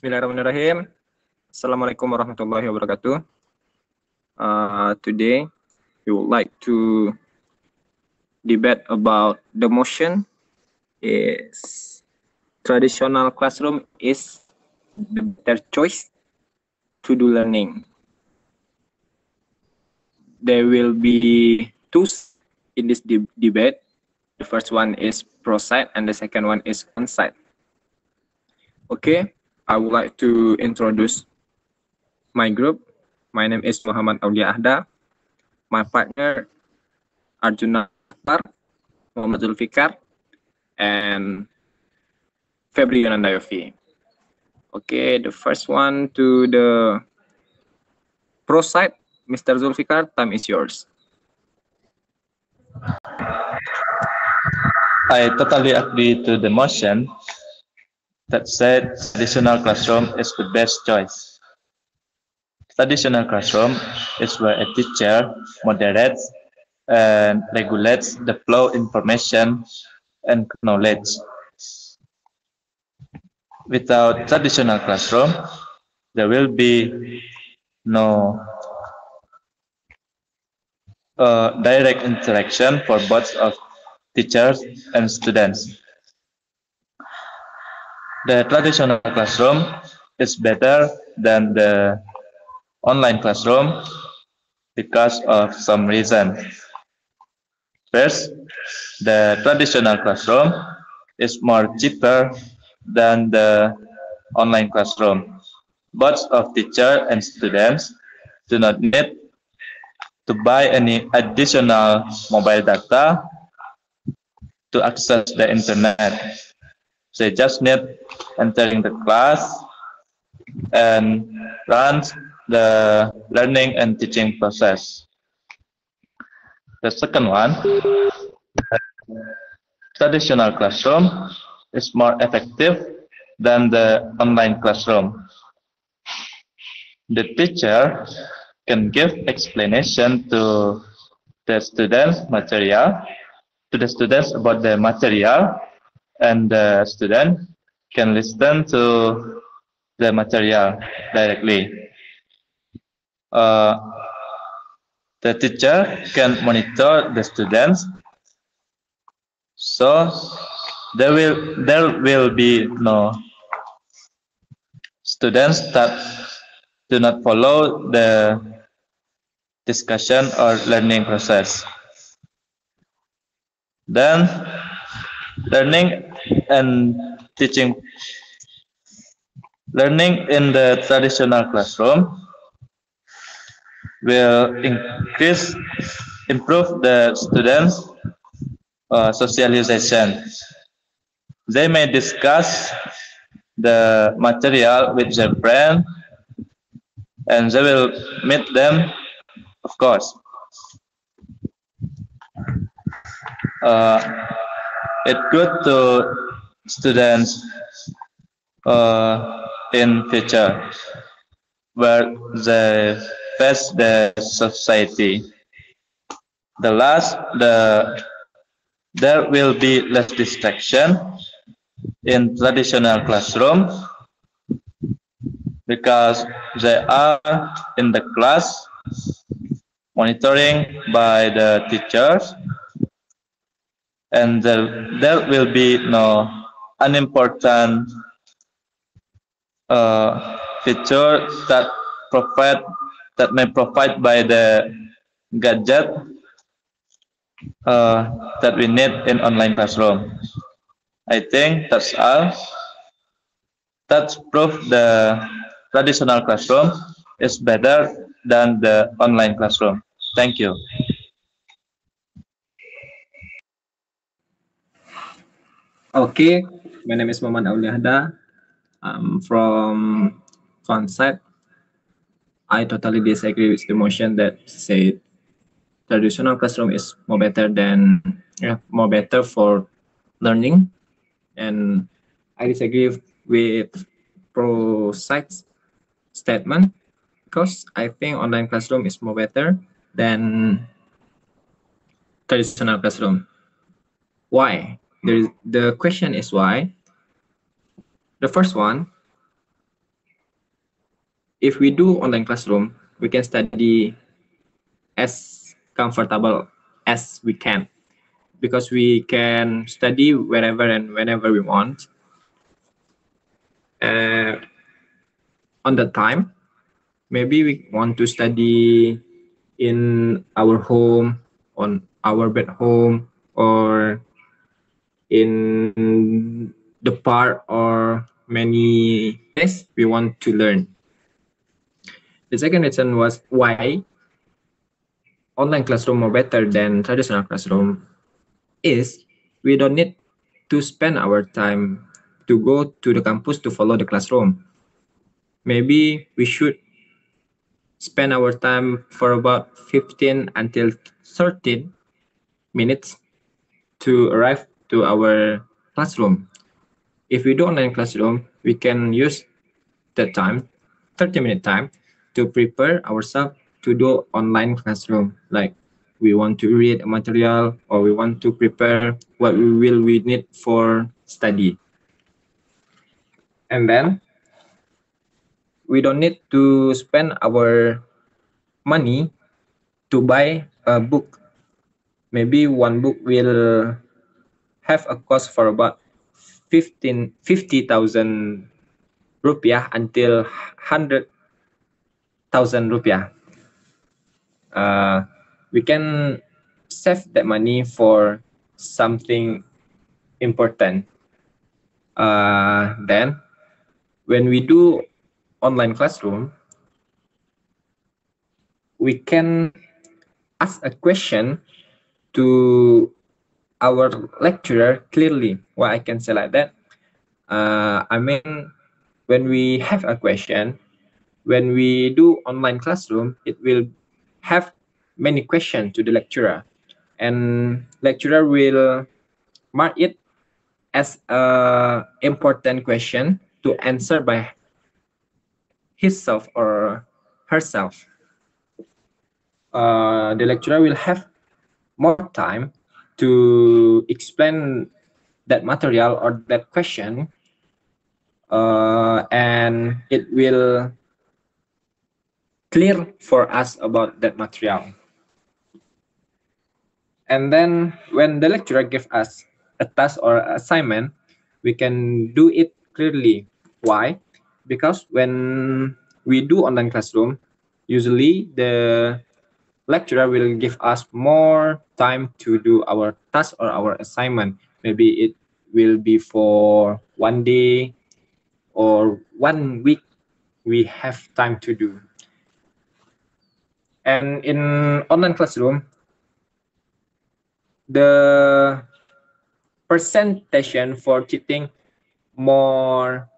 Bismillahirrahmanirrahim. Assalamualaikum warahmatullahi wabarakatuh. Today, we would like to debate about the motion is traditional classroom is the better choice to do learning. There will be two in this debate. The first one is pro side and the second one is con side. Okay, I would like to introduce my group. My name is Aulia Ahda. My partner Arjuna Akbar, M.Zulfikar, and Febri, Yonanda, Yovi. Okay, the first one to the pro side, Mr. Zulfikar, time is yours. I totally agree to the motion that said traditional classroom is the best choice. Traditional classroom is where a teacher moderates and regulates the flow of information and knowledge. Without traditional classroom, there will be no direct interaction for both of teachers and students. The traditional classroom is better than the online classroom because of some reason. First, the traditional classroom is more cheaper than the online classroom. Both of teacher and students do not need to buy any additional mobile data to access the internet. They just need entering the class and run the learning and teaching process. The second one, traditional classroom is more effective than the online classroom. The teacher can give explanation to the students about the material, and the student can listen to the material directly. The teacher can monitor the students, so there will be no students that do not follow the discussion or learning process. Then learning and teaching. Learning in the traditional classroom will improve the students' socialization. They may discuss the material with their friends, and they will meet them, of course. It's good to students in future where they face the society. There will be less distraction in traditional classroom because they are in the class monitoring by the teachers, and there will be no unimportant feature that may provide by the gadget that we need in online classroom. I think that's all. That's proof the traditional classroom is better than the online classroom. Thank you. Okay, my name is Aulia Ahda. I'm from Fonside. I totally disagree with the motion that said traditional classroom is more better for learning, and I disagree with pro side's statement because I think online classroom is more better than traditional classroom. Why? The question is why. The first one, if we do online classroom, we can study as comfortable as we can, because we can study wherever and whenever we want. On the time, maybe we want to study in our home, on our bed home, or in the park, or many places we want to learn. The second reason was why online classroom are better than traditional classroom is we don't need to spend our time to go to the campus to follow the classroom. Maybe we should spend our time for about 15 until 13 minutes to arrive to our classroom. If we do online classroom, we can use that time, 30-minute time, to prepare ourselves to do online classroom. Like we want to read a material, or we want to prepare what we need for study. And then we don't need to spend our money to buy a book. Maybe one book will have a cost for about 50,000 rupiah until 100,000 rupiah. We can save that money for something important. Then, when we do online classroom, we can ask a question to our lecturer clearly. Why I can say like that? I mean, when we have a question, when we do online classroom, it will have many questions to the lecturer, and lecturer will mark it as a important question to answer by himself or herself. The lecturer will have more time to explain that material or that question, and it will clear for us about that material. And then when the lecturer gives us a task or assignment, we can do it clearly. Why? Because when we do online classroom, usually the lecturer will give us more time to do our task or our assignment. Maybe it will be for one day or 1 week we have time to do. And in online classroom, the percentage for cheating more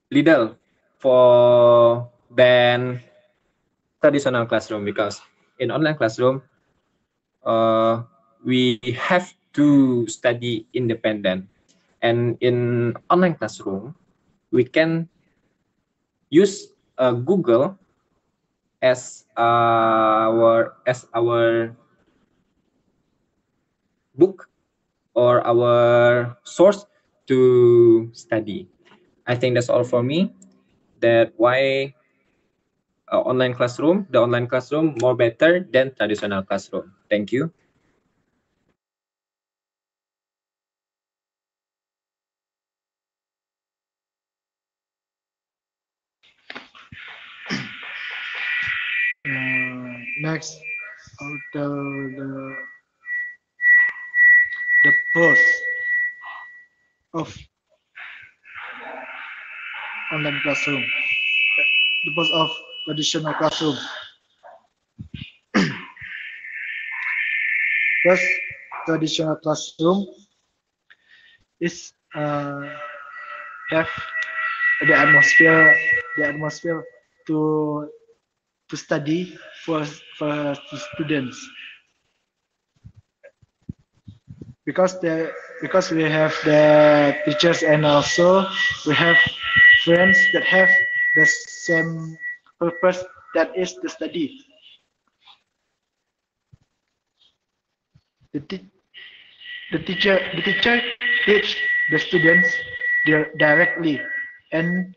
little for than traditional classroom, because in online classroom we have to study independent, and in online classroom we can use Google as our book or our source to study. I think that's all for me. That why the online classroom more better than traditional classroom. Thank you. Next, I'll tell the pros of online classroom, the pros of traditional classroom. First, traditional classroom is have the atmosphere to study for students, because we have the teachers, and also we have friends that have the same purpose, that is the study. The, te- the teacher teach the students directly, and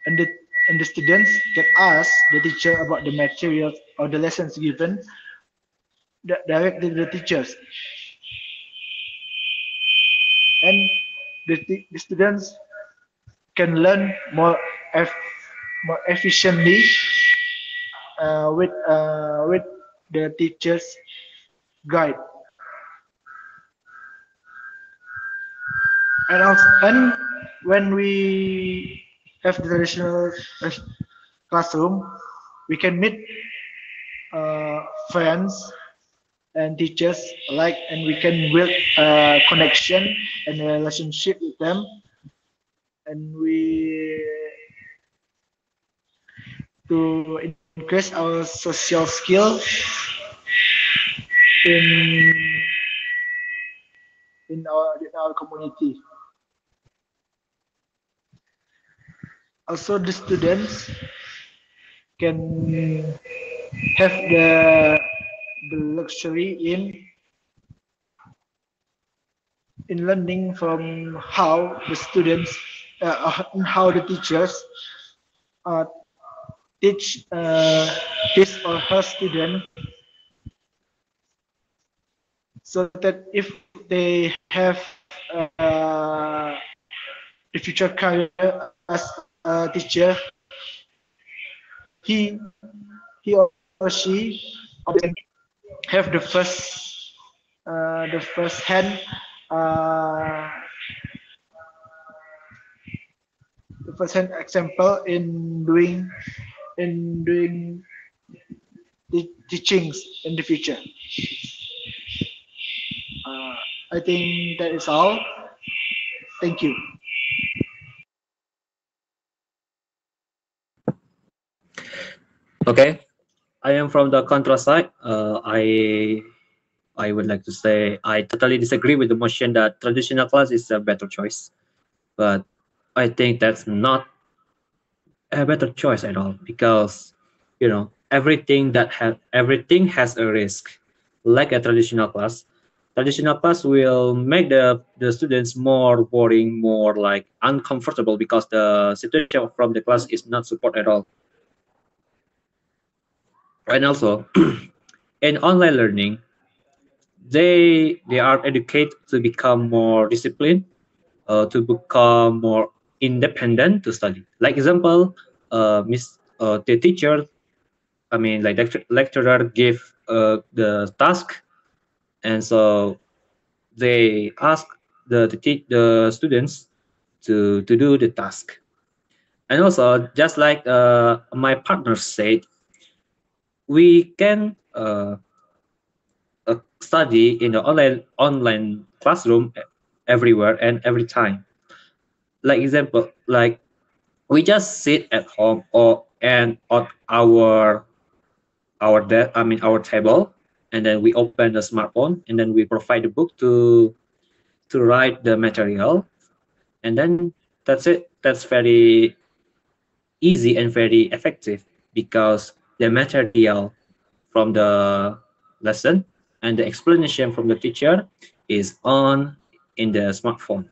and the students can ask the teacher about the materials or the lessons given directly to the teachers, and the students can learn more efficiently with the teacher's guide. And when we have the traditional classroom, we can meet uh, friends and teachers alike, and we can build a connection and a relationship with them, and we to increase our social skill in in our community. Also, the students can have the luxury in learning from how the students how the teachers uh, teach his or her student, so that if they have the future career as a teacher, he he or she have the first hand uh, the first hand example in doing the teachings in the future. Uh, I think that is all. Thank you. Okay, I am from the contra side. I would like to say I totally disagree with the motion that traditional class is a better choice, but I think that's not a better choice at all because everything has a risk. Like a traditional class will make the students more boring, more like uncomfortable because the situation from the class is not support at all. And also, in online learning, they are educated to become more disciplined, to become more independent to study. Like example, the teacher, I mean, like lecturer give the task, and so they ask the students to do the task. And also, just like my partner said, we can study in the online classroom everywhere and every time. Like example, like we just sit at home or and on our table, and then we open the smartphone, and then we provide the book to write the material, and then that's it. That's very easy and very effective because the material from the lesson and the explanation from the teacher is on in the smartphone.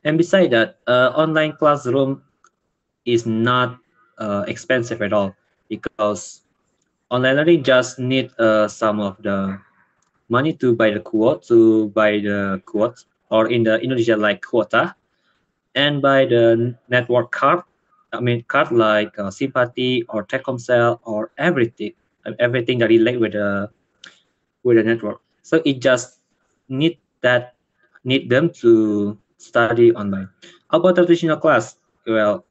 And beside that, online classroom is not expensive at all because online learning just need some of the money to buy the quote, or in the Indonesia like quota, and buy the network card. I mean card like Simpati or Telkomsel or everything that relate with the network. So it just need that need them to study online. About traditional class, well,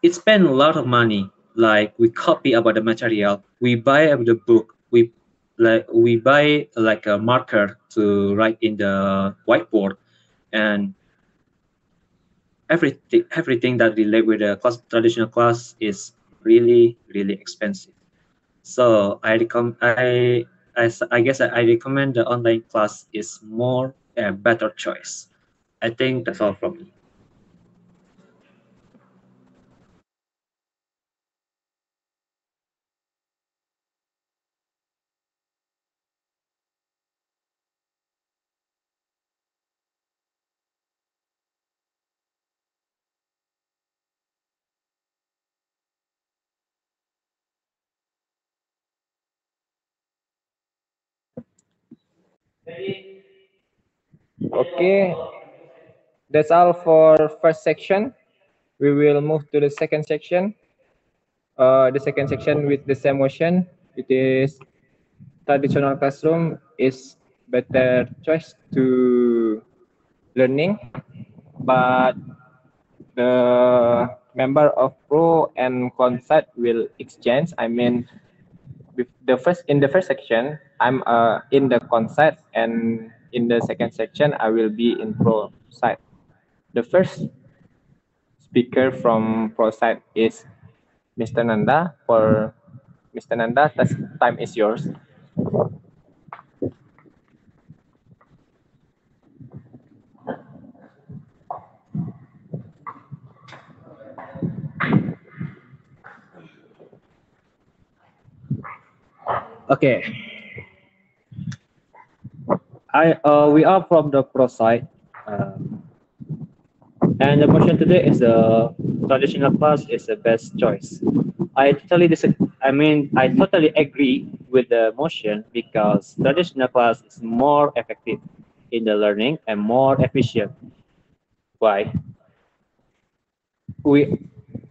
it spend a lot of money. Like we copy about the material, we buy the book, we buy like a marker to write in the whiteboard, and everything that relate with the traditional class is really expensive. So I guess I recommend the online class is more a better choice. I think that's all from me. Okay, that's all for first section. We will move to the second section. The second section with the same motion. It is traditional classroom is better choice to learning, but the member of pro and con side will exchange. I mean, in the first section, I'm in the con side, and in the second section, I will be in pro side. The first speaker from pro side is Mr. Nanda. For Mr. Nanda, time is yours. Okay, we are from the pro side, and the motion today is the traditional class is the best choice. I totally agree with the motion because traditional class is more effective in the learning and more efficient. Why? We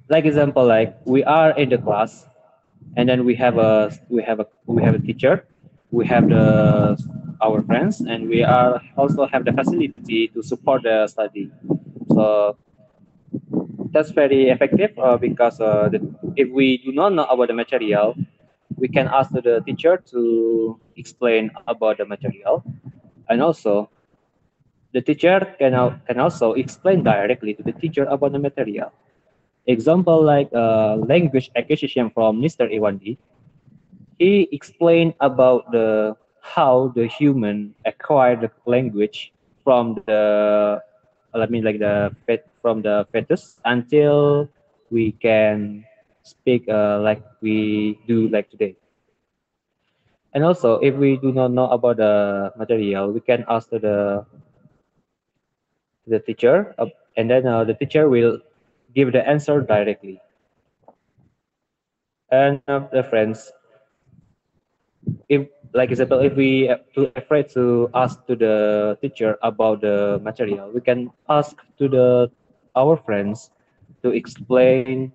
like example like we are in the class and then we have a teacher, we have the our friends, and we are also have the facility to support the study. So that's very effective because if we do not know about the material, we can ask the teacher to explain about the material, and also the teacher can also explain directly to the teacher about the material. Example like language acquisition from Mr. Iwandi. He explained about the how the human acquired the language from the like from the fetus until we can speak like we do like today. And also, if we do not know about the material, we can ask to the teacher, and then the teacher will give the answer directly. And the friends, if like example, if we too afraid to ask to the teacher about the material, we can ask to the our friends to explain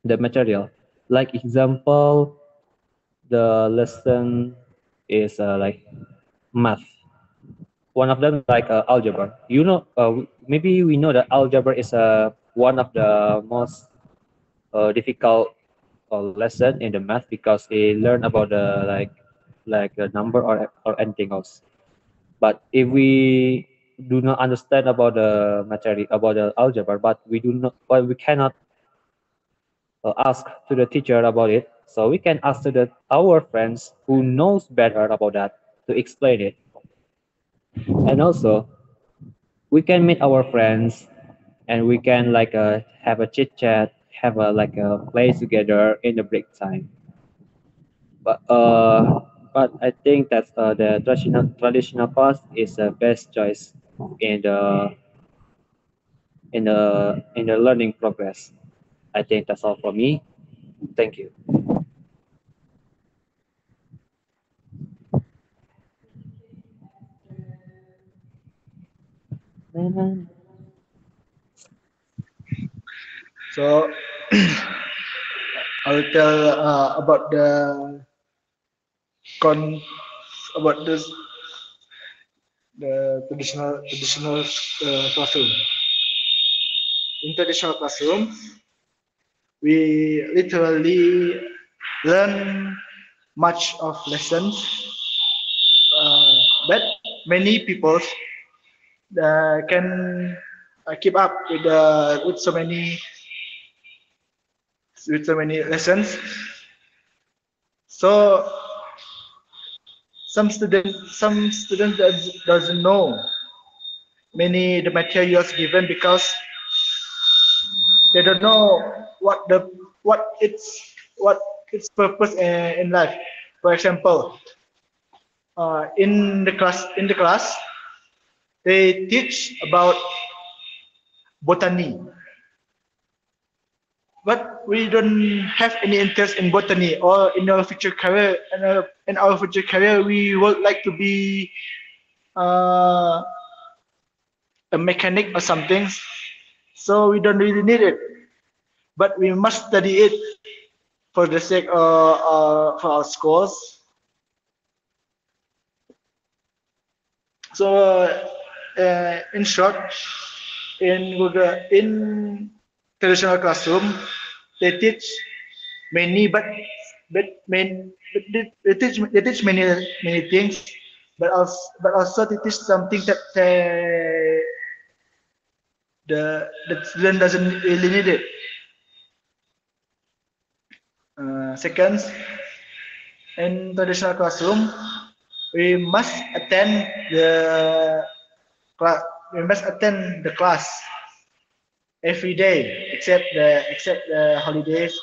the material. Like example, the lesson is like math. One of them like algebra. Maybe we know that algebra is one of the most difficult lesson in the math because they learn about the like a number or anything else. But if we do not understand about the material about the algebra, but we cannot ask to the teacher about it, so we can ask to our friends who knows better about that to explain it. And also we can meet our friends and we can like have a chit chat, have a like a play together in the break time. But I think that the traditional path is the best choice in the learning progress. I think that's all for me. Thank you. So I'll tell about the con about the traditional classroom. In traditional classroom, we literally learn much of lessons that many people can keep up with so many lessons. So some students doesn't know many the materials given because they don't know what its purpose in life. For example, in the class they teach about botany, but we don't have any interest in botany or in our future career. In our future career, we would like to be uh, a mechanic or something, so we don't really need it, but we must study it for the sake for our scores. So, in short, in traditional classroom, they teach many, they teach many things, but also they teach something that the student doesn't really need it. Second, in traditional classroom, we must attend the class. We must attend the class every day, except the holidays,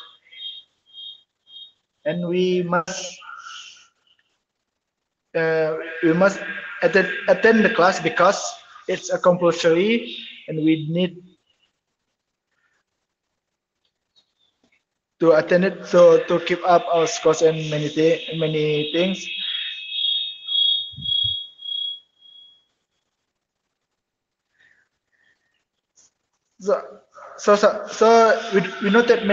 and we must attend the class because it's a compulsory, and we need to attend it so to keep up our scores and many things. So we know that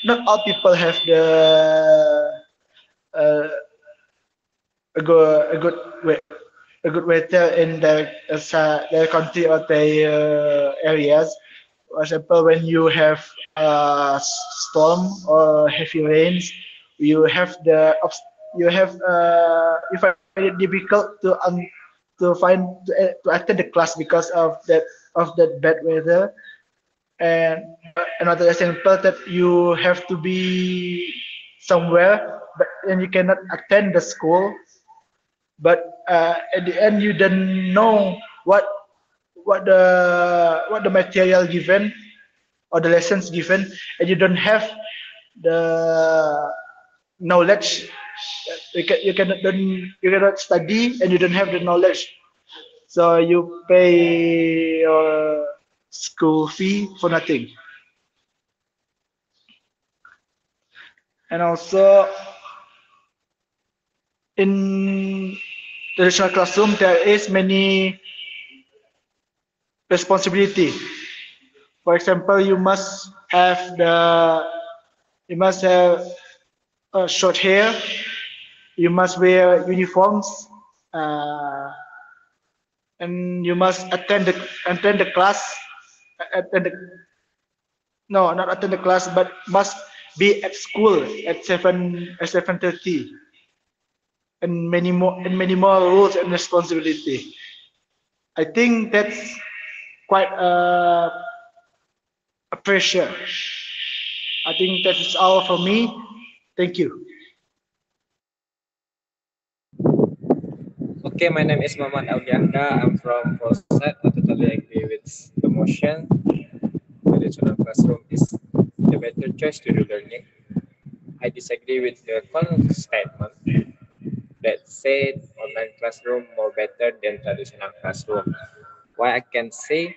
not all people have uh, a good way a good weather in their country or their areas. For example, when you have storm or heavy rains, you have you find it difficult to attend the class because of that bad weather. And another example that you have to be somewhere, but and you cannot attend the school, but at the end you don't know what the material given or the lessons given, and you don't have the knowledge. You cannot study and you don't have the knowledge, so you pay your school fee for nothing. And also in traditional classroom there is many responsibility. For example, you must have short hair. You must wear uniforms, uh, and you must attend the class. Attend the, no, not attend the class, but must be at school at 7:30, and many more rules and responsibility. I think that's quite a pressure. I think that is all for me. Thank you. Okay, my name is Muhammad Aulia. I'm from Polsat. I totally agree with the motion. Traditional classroom is the better choice to do learning. I disagree with the statement that said online classroom more better than traditional classroom. Why I can say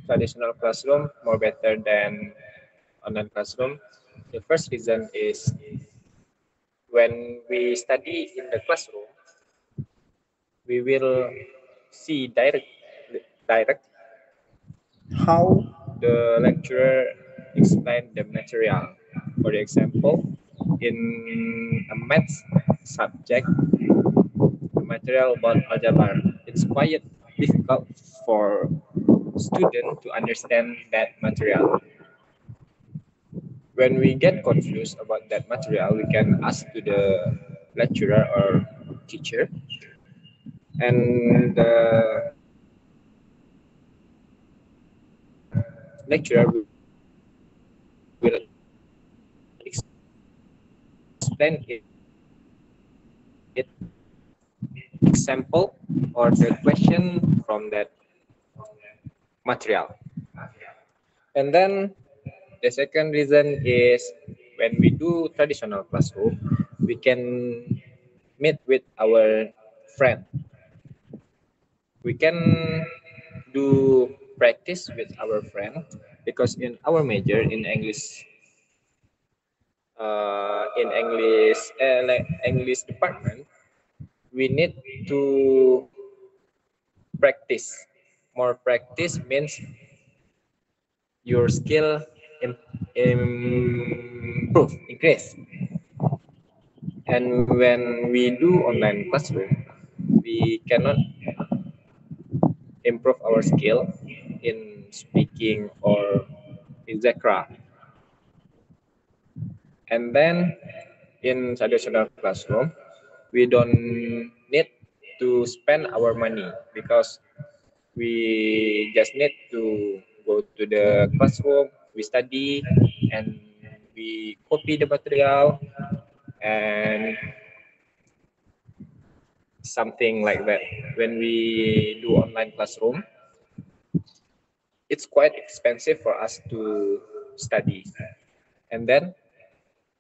traditional classroom more better than online classroom? The first reason is when we study in the classroom, we will see direct how the lecturer explained the material. For example, in a maths subject, the material about algebra, it's quite difficult for student to understand that material. When we get confused about that material, we can ask to the lecturer or teacher, and the lecturer will explain it example or the question from that material. And then the second reason is when we do traditional classroom, we can meet with our friend. We can do practice with our friend because in our major in English department, we need to practice. More practice means your skill improve, increase. And when we do online classroom, we cannot improve our skill in speaking or etc. And then in traditional classroom, we don't need to spend our money because we just need to go to the classroom, we study, and we copy the material and something like that. When we do online classroom, it's quite expensive for us to study. And then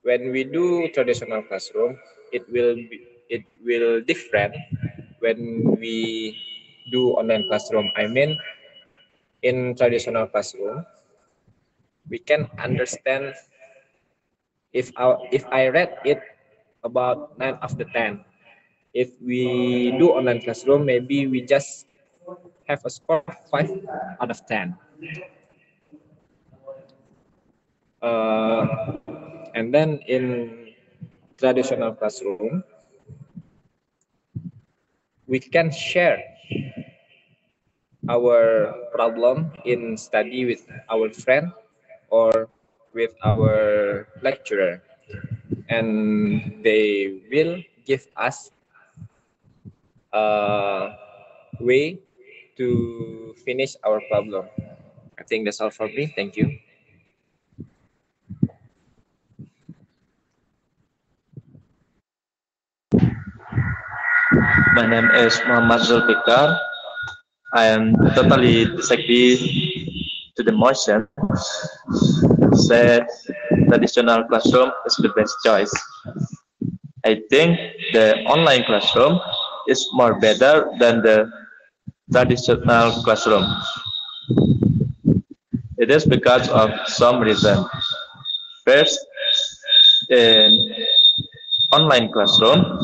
when we do traditional classroom, it will different when we do online classroom. I mean, in traditional classroom, we can understand if I read it about 9 out of 10. If we do online classroom, maybe we just have a score 5 out of 10. And then in traditional classroom, we can share our problem in study with our friend or with our lecturer, and they will give us a way to finish our problem. I think that's all for me. Thank you. My name is M.Zulfikar. I am totally disagree to the motion said traditional classroom is the best choice. I think the online classroom is more better than the traditional classroom. It is because of some reason. First, in online classroom,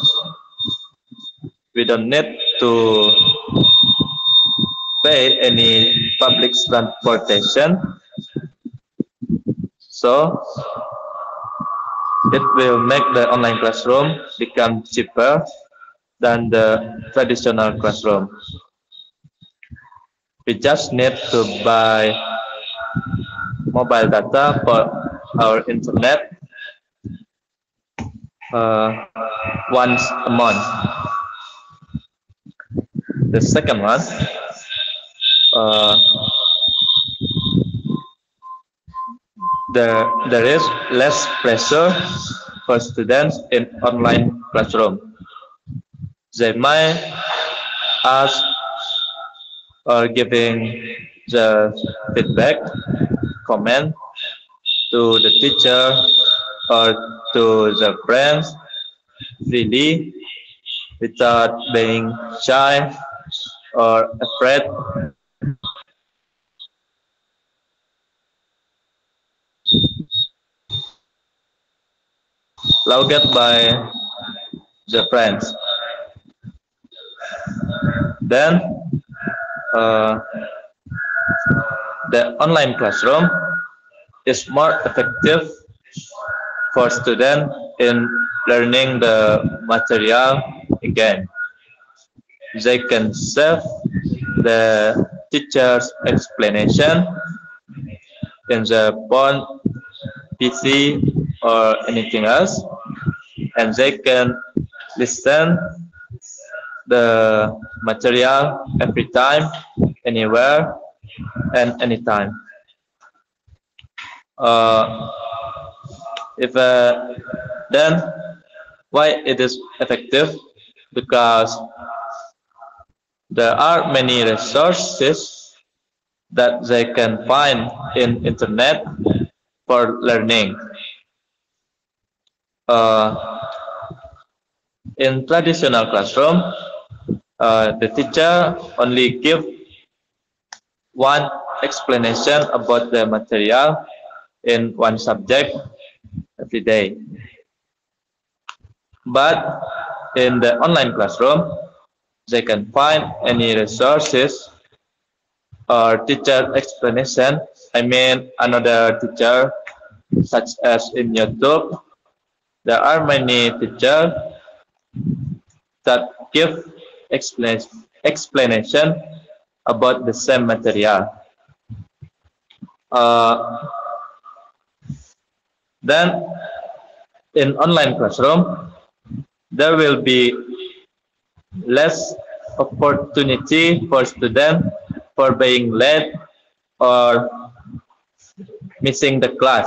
we don't need to pay any public transportation, so it will make the online classroom become cheaper than the traditional classroom. We just need to buy mobile data for our internet once a month. The second one, there is less pressure for students in online classroom. They might ask or giving the feedback, comment to the teacher or to the friends freely without being shy or afraid laughed by the friends. Then the online classroom is more effective for students in learning the material again. They can save the teacher's explanation in the phone, PC, or anything else, and they can listen the material every time, anywhere, and anytime. If then why it is effective? Because there are many resources that they can find in internet for learning. In traditional classroom, the teacher only give one explanation about the material in one subject every day. But in the online classroom, They can find any resources or teacher explanation. I mean, another teacher, such as in YouTube. There are many teachers that give explanation about the same material. Uh, then, in online classroom, there will be less opportunity for students for being late or missing the class.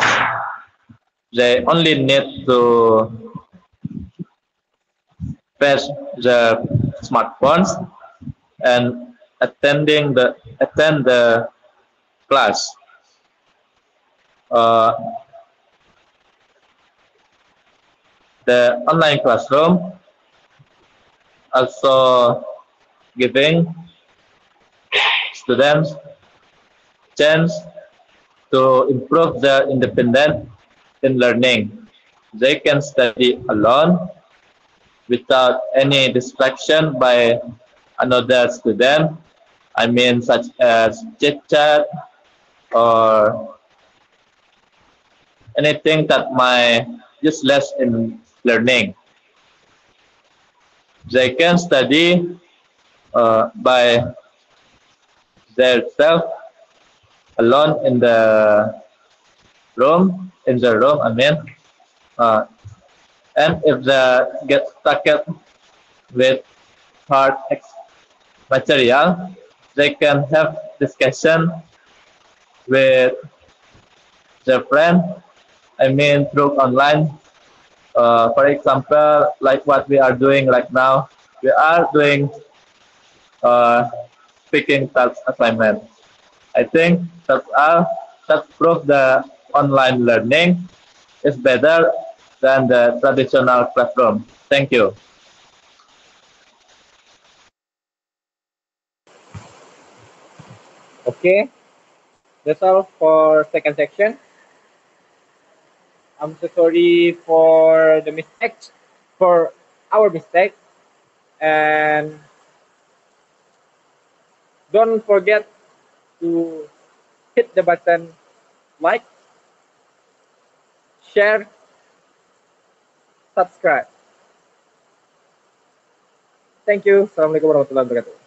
They only need to press the smartphones and attend the class. Uh, the online classroom also giving students chance to improve their independence in learning. They can study alone without any distraction by another student. I mean, such as chit chat or anything that might useless in learning. They can study by themselves alone in the room. I mean, uh, and if they get stuck with hard material, they can have discussion with their friend. I mean, through online. For example, like what we are doing right now, we are doing speaking task assignment. I think that proves the online learning is better than the traditional classroom. Thank you. Okay, that's all for second section. I'm so sorry for the mistakes, for our mistake, and don't forget to hit the button like, share, subscribe. Thank you. Assalamualaikum warahmatullahi wabarakatuh.